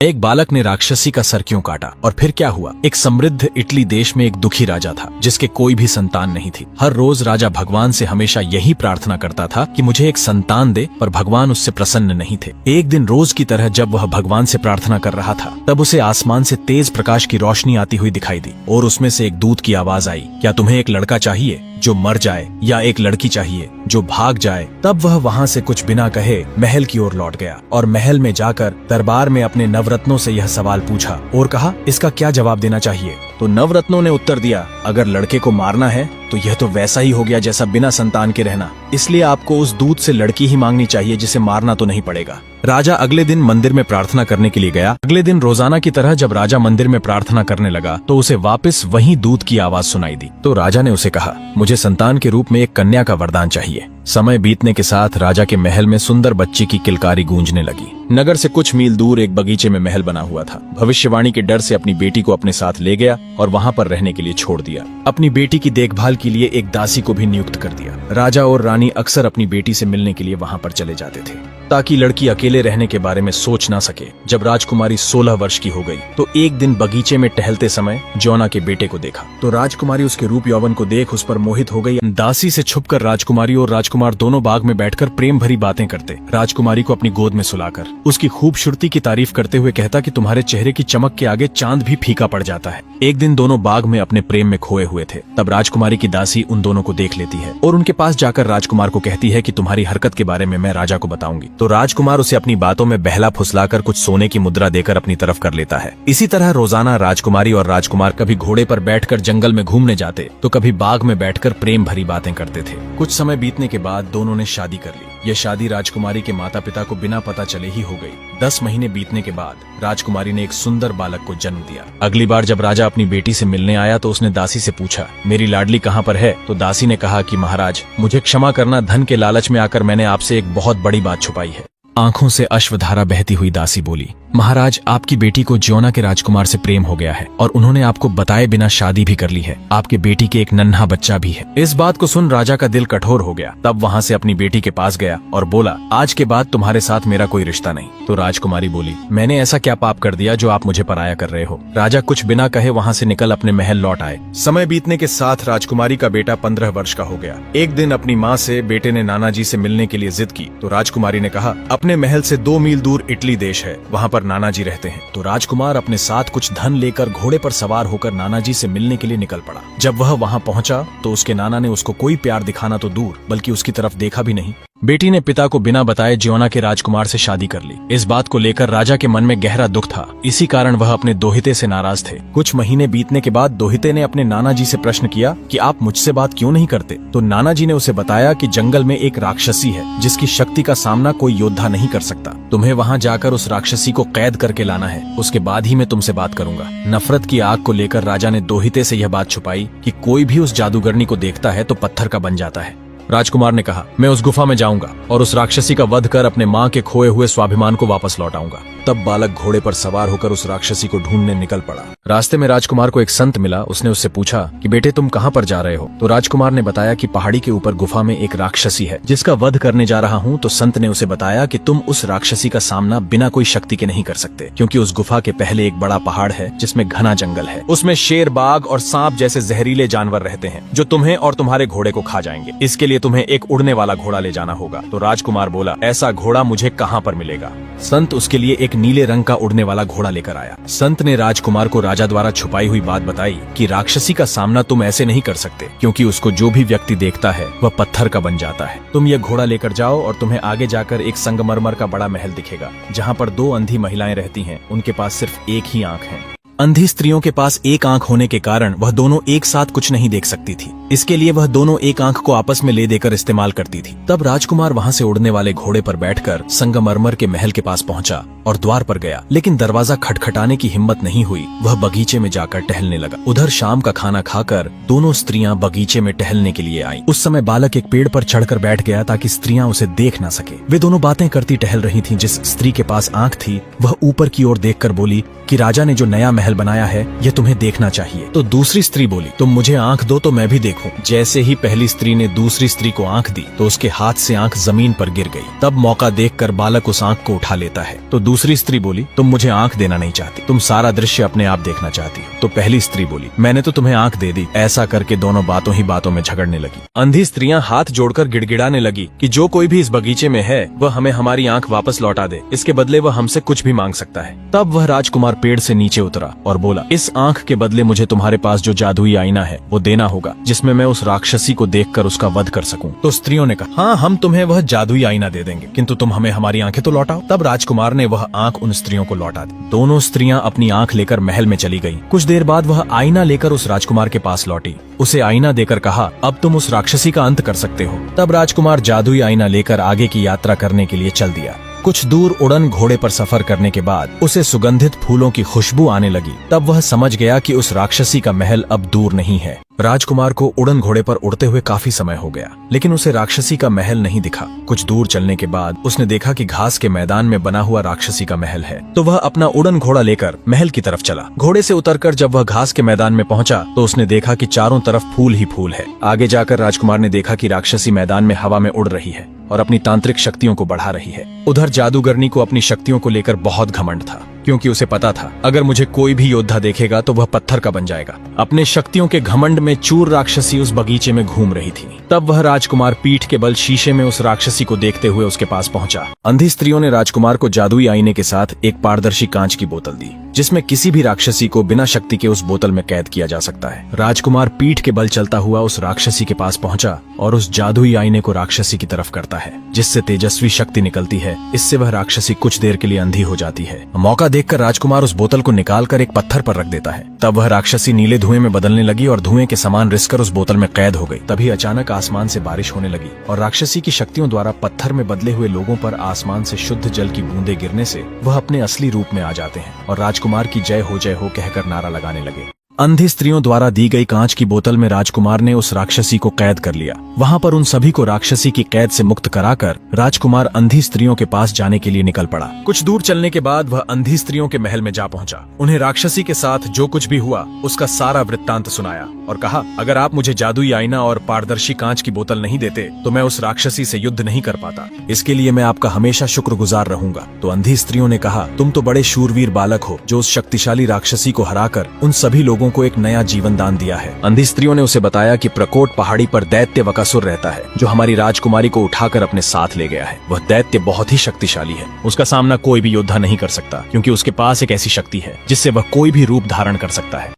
एक बालक ने राक्षसी का सर क्यों काटा और फिर क्या हुआ। एक समृद्ध इटली देश में एक दुखी राजा था जिसके कोई भी संतान नहीं थी। हर रोज राजा भगवान से हमेशा यही प्रार्थना करता था कि मुझे एक संतान दे, पर भगवान उससे प्रसन्न नहीं थे। एक दिन रोज की तरह जब वह भगवान से प्रार्थना कर रहा था तब उसे आसमान से तेज प्रकाश की रोशनी आती हुई दिखाई दी और उसमें से एक दूत की आवाज आई, क्या तुम्हें एक लड़का चाहिए जो मर जाए या एक लड़की चाहिए जो भाग जाए। तब वह वहाँ से कुछ बिना कहे महल की ओर लौट गया और महल में जाकर दरबार में अपने नवरत्नों से यह सवाल पूछा और कहा, इसका क्या जवाब देना चाहिए। तो नवरत्नों ने उत्तर दिया, अगर लड़के को मारना है तो यह तो वैसा ही हो गया जैसा बिना संतान के रहना, इसलिए आपको उस दूत से लड़की ही मांगनी चाहिए जिसे मारना तो नहीं पड़ेगा। राजा अगले दिन मंदिर में प्रार्थना करने के लिए गया। अगले दिन रोजाना की तरह जब राजा मंदिर में प्रार्थना करने लगा तो उसे वापस वही दूत की आवाज सुनाई दी। तो राजा ने उसे कहा, मुझे संतान के रूप में एक कन्या का वरदान चाहिए। समय बीतने के साथ राजा के महल में सुंदर बच्ची की किलकारी गूंजने लगी। नगर से कुछ मील दूर एक बगीचे में महल बना हुआ था। भविष्यवाणी के डर से अपनी बेटी को अपने साथ ले गया और वहाँ पर रहने के लिए छोड़ दिया। अपनी बेटी की देखभाल के लिए एक दासी को भी नियुक्त कर दिया। राजा और रानी अक्सर अपनी बेटी से मिलने के लिए वहाँ पर चले जाते थे ताकि लड़की अकेले रहने के बारे में सोच ना सके। जब राजकुमारी 16 वर्ष की हो गई तो एक दिन बगीचे में टहलते समय जोना के बेटे को देखा तो राजकुमारी उसके रूप यौवन को देख उस पर मोहित हो गई। दासी से छुपकर राजकुमारी और राजकुमार दोनों बाग में बैठकर प्रेम भरी बातें करते। राजकुमारी को अपनी गोद में सुलाकर उसकी खूबसूरती की तारीफ करते हुए कहता कि तुम्हारे चेहरे की चमक के आगे चांद भी फीका पड़ जाता है। एक दिन दोनों बाग में अपने प्रेम में खोए हुए थे। तब राजकुमारी की दासी उन दोनों को देख लेती है और उनके पास जाकर राजकुमार को कहती है कि तुम्हारी हरकत के बारे में मैं राजा को बताऊंगी। तो राजकुमार उसे अपनी बातों में बहला फुसलाकर कुछ सोने की मुद्रा देकर अपनी तरफ कर लेता है। इसी तरह रोजाना राजकुमारी और राजकुमार कभी घोड़े पर बैठकर जंगल में घूमने जाते तो कभी बाग में बैठकर प्रेम भरी बातें करते थे। कुछ समय बीतने के बाद दोनों ने शादी कर ली। यह शादी राजकुमारी के माता पिता को बिना पता चले ही हो गई। 10 महीने बीतने के बाद राजकुमारी ने एक सुंदर बालक को जन्म दिया। अगली बार जब राजा अपनी बेटी से मिलने आया तो उसने दासी से पूछा, मेरी लाडली कहाँ पर है। तो दासी ने कहा कि महाराज, मुझे क्षमा करना, धन के लालच में आकर मैंने आपसे एक बहुत बड़ी बात छुपाई है। आंखों से अश्वधारा बहती हुई दासी बोली, महाराज, आपकी बेटी को जोना के राजकुमार से प्रेम हो गया है और उन्होंने आपको बताए बिना शादी भी कर ली है। आपके बेटी के एक नन्हा बच्चा भी है। इस बात को सुन राजा का दिल कठोर हो गया। तब वहाँ से अपनी बेटी के पास गया और बोला, आज के बाद तुम्हारे साथ मेरा कोई रिश्ता नहीं। तो राजकुमारी बोली, मैंने ऐसा क्या पाप कर दिया जो आप मुझे पराया कर रहे हो। राजा कुछ बिना कहे वहाँ से निकल अपने महल लौट आए। समय बीतने के साथ राजकुमारी का बेटा 15 वर्ष का हो गया। एक दिन अपनी माँ से बेटे ने नाना जी से मिलने के लिए जिद की तो राजकुमारी ने कहा, अपने महल से 2 मील दूर इटली देश है, वहाँ पर नाना जी रहते हैं। तो राजकुमार अपने साथ कुछ धन लेकर घोड़े पर सवार होकर नाना जी से मिलने के लिए निकल पड़ा। जब वह वहाँ पहुँचा तो उसके नाना ने उसको कोई प्यार दिखाना तो दूर बल्कि उसकी तरफ देखा भी नहीं। बेटी ने पिता को बिना बताए जोना के राजकुमार से शादी कर ली। इस बात को लेकर राजा के मन में गहरा दुख था। इसी कारण वह अपने दोहिते से नाराज थे। कुछ महीने बीतने के बाद दोहिते ने अपने नाना जी से प्रश्न किया कि आप मुझसे बात क्यों नहीं करते। तो नाना जी ने उसे बताया कि जंगल में एक राक्षसी है जिसकी शक्ति का सामना कोई योद्धा नहीं कर सकता। तुम्हें वहाँ जाकर उस राक्षसी को कैद करके लाना है, उसके बाद ही मैं तुमसे बात करूंगा। नफरत की आग को लेकर राजा ने दोहिते से यह बात छुपाई कि कोई भी उस जादूगरनी को देखता है तो पत्थर का बन जाता है। राजकुमार ने कहा, मैं उस गुफा में जाऊंगा और उस राक्षसी का वध कर अपने माँ के खोए हुए स्वाभिमान को वापस लौटाऊंगा। तब बालक घोड़े पर सवार होकर उस राक्षसी को ढूंढने निकल पड़ा। रास्ते में राजकुमार को एक संत मिला। उसने उससे पूछा कि बेटे, तुम कहाँ पर जा रहे हो। तो राजकुमार ने बताया कि पहाड़ी के ऊपर गुफा में एक राक्षसी है जिसका वध करने जा रहा हूँ। तो संत ने उसे बताया कि तुम उस राक्षसी का सामना बिना कोई शक्ति के नहीं कर सकते, क्योंकि उस गुफा के पहले एक बड़ा पहाड़ है जिसमें घना जंगल है। उसमें शेर, बाघ और सांप जैसे जहरीले जानवर रहते हैं जो तुम्हें और तुम्हारे घोड़े को खा जाएंगे। इसके लिए तुम्हें एक उड़ने वाला घोड़ा ले जाना होगा। तो राजकुमार बोला, ऐसा घोड़ा मुझे कहाँ पर मिलेगा। संत उसके लिए एक नीले रंग का उड़ने वाला घोड़ा लेकर आया। संत ने राजकुमार को राजा द्वारा छुपाई हुई बात बताई कि राक्षसी का सामना तुम ऐसे नहीं कर सकते, क्योंकि उसको जो भी व्यक्ति देखता है वह पत्थर का बन जाता है। तुम ये घोड़ा लेकर जाओ और तुम्हें आगे जाकर एक संगमरमर का बड़ा महल दिखेगा जहाँ पर 2 अंधी महिलाएं रहती हैं। उनके पास सिर्फ एक ही आंख है। अंधी स्त्रियों के पास एक आंख होने के कारण वह दोनों एक साथ कुछ नहीं देख सकती थी। इसके लिए वह दोनों एक आंख को आपस में ले देकर इस्तेमाल करती थी। तब राजकुमार वहाँ से उड़ने वाले घोड़े पर बैठकर संगमरमर के महल के पास पहुँचा और द्वार पर गया, लेकिन दरवाजा खटखटाने की हिम्मत नहीं हुई। वह बगीचे में जाकर टहलने लगा। उधर शाम का खाना खाकर दोनों स्त्रियां बगीचे में टहलने के लिए आईं। उस समय बालक एक पेड़ पर चढ़कर बैठ गया ताकि स्त्रियां उसे देख न सके। वे दोनों बातें करती टहल रही थीं। जिस स्त्री के पास आंख थी वह ऊपर की ओर देखकर बोली कि राजा ने जो नया महल बनाया है यह तुम्हें देखना चाहिए। तो दूसरी स्त्री बोली, तुम मुझे आंख दो तो मैं भी देखूं। जैसे ही पहली स्त्री ने दूसरी स्त्री को आंख दी तो उसके हाथ से आंख जमीन पर गिर गई। तब मौका देखकर बालक उस आंख को उठा लेता है तो दूसरी स्त्री बोली, तुम मुझे आंख देना नहीं चाहती, तुम सारा दृश्य अपने आप देखना चाहती हो। तो पहली स्त्री बोली, मैंने तो तुम्हें आंख दे दी। ऐसा करके दोनों बातों ही बातों में झगड़ने लगी। अंधी स्त्रियां हाथ जोड़कर गिड़गिड़ाने लगी कि जो कोई भी इस बगीचे में है वह हमें हमारी आंख वापस लौटा दे, इसके बदले वह हमसे कुछ भी मांग सकता है। तब वह राजकुमार पेड़ से नीचे उतरा और बोला, इस आंख के बदले मुझे तुम्हारे पास जो जादुई आईना है वो देना होगा, जिसमें मैं उस राक्षसी को देखकर उसका वध कर सकूं। तो स्त्रियों ने कहा, हाँ, हम तुम्हें वह जादुई आईना दे देंगे, किंतु तुम हमें हमारी आंखें तो लौटाओ। तब राजकुमार ने वह आंख उन स्त्रियों को लौटा दी। दोनों स्त्रियां अपनी आंख लेकर महल में चली गईं। कुछ देर बाद वह आईना लेकर उस राजकुमार के पास लौटी। उसे आईना देकर कहा, अब तुम उस राक्षसी का अंत कर सकते हो। तब राजकुमार जादुई आईना लेकर आगे की यात्रा करने के लिए चल दिया। कुछ दूर उड़न घोड़े पर सफर करने के बाद उसे सुगंधित फूलों की खुशबू आने लगी। तब वह समझ गया कि उस राक्षसी का महल अब दूर नहीं है। राजकुमार को उड़न घोड़े पर उड़ते हुए काफी समय हो गया, लेकिन उसे राक्षसी का महल नहीं दिखा। कुछ दूर चलने के बाद उसने देखा कि घास के मैदान में बना हुआ राक्षसी का महल है। तो वह अपना उड़न घोड़ा लेकर महल की तरफ चला। घोड़े से उतरकर जब वह घास के मैदान में पहुंचा तो उसने देखा कि चारों तरफ फूल ही फूल है। आगे जाकर राजकुमार ने देखा कि राक्षसी मैदान में हवा में उड़ रही है और अपनी तांत्रिक शक्तियों को बढ़ा रही है। उधर जादूगरनी को अपनी शक्तियों को लेकर बहुत घमंड था, क्योंकि उसे पता था अगर मुझे कोई भी योद्धा देखेगा तो वह पत्थर का बन जाएगा। अपने शक्तियों के घमंड में चूर राक्षसी उस बगीचे में घूम रही थी। तब वह राजकुमार पीठ के बल शीशे में उस राक्षसी को देखते हुए उसके पास पहुंचा। अंधी स्त्रियों ने राजकुमार को जादुई आईने के साथ एक पारदर्शी कांच की बोतल दी, जिसमें किसी भी राक्षसी को बिना शक्ति के उस बोतल में कैद किया जा सकता है। राजकुमार पीठ के बल चलता हुआ उस राक्षसी के पास पहुंचा और उस जादुई आईने को राक्षसी की तरफ करता है, जिससे तेजस्वी शक्ति निकलती है। इससे वह राक्षसी कुछ देर के लिए अंधी हो जाती है। मौका देखकर राजकुमार उस बोतल को निकालकर एक पत्थर पर रख देता है। तब वह राक्षसी नीले धुएं में बदलने लगी और धुएं के समान रिसकर उस बोतल में कैद हो गई। तभी अचानक आसमान से बारिश होने लगी और राक्षसी की शक्तियों द्वारा पत्थर में बदले हुए लोगों पर आसमान से शुद्ध जल की बूंदें गिरने से वह अपने असली रूप में आ जाते हैं और राजकुमार की जय हो कहकर नारा लगाने लगे। अंधी स्त्रियों द्वारा दी गई कांच की बोतल में राजकुमार ने उस राक्षसी को कैद कर लिया। वहां पर उन सभी को राक्षसी की कैद से मुक्त कराकर राजकुमार अंधी स्त्रियों के पास जाने के लिए निकल पड़ा। कुछ दूर चलने के बाद वह अंधी स्त्रियों के महल में जा पहुंचा। उन्हें राक्षसी के साथ जो कुछ भी हुआ उसका सारा वृत्तांत सुनाया और कहा, अगर आप मुझे जादुई आईना और पारदर्शी कांच की बोतल नहीं देते तो मैं उस राक्षसी से युद्ध नहीं कर पाता। इसके लिए मैं आपका हमेशा शुक्रगुजार रहूंगा। तो अंधी स्त्रियों ने कहा, तुम तो बड़े शूरवीर बालक हो जो उस शक्तिशाली राक्षसी को हराकर उन सभी लोगों को एक नया जीवन दान दिया है। अंधी स्त्रियों ने उसे बताया कि प्रकोट पहाड़ी पर दैत्य वकासुर रहता है, जो हमारी राजकुमारी को उठाकर अपने साथ ले गया है। वह दैत्य बहुत ही शक्तिशाली है। उसका सामना कोई भी योद्धा नहीं कर सकता, क्योंकि उसके पास एक ऐसी शक्ति है जिससे वह कोई भी रूप धारण कर सकता है।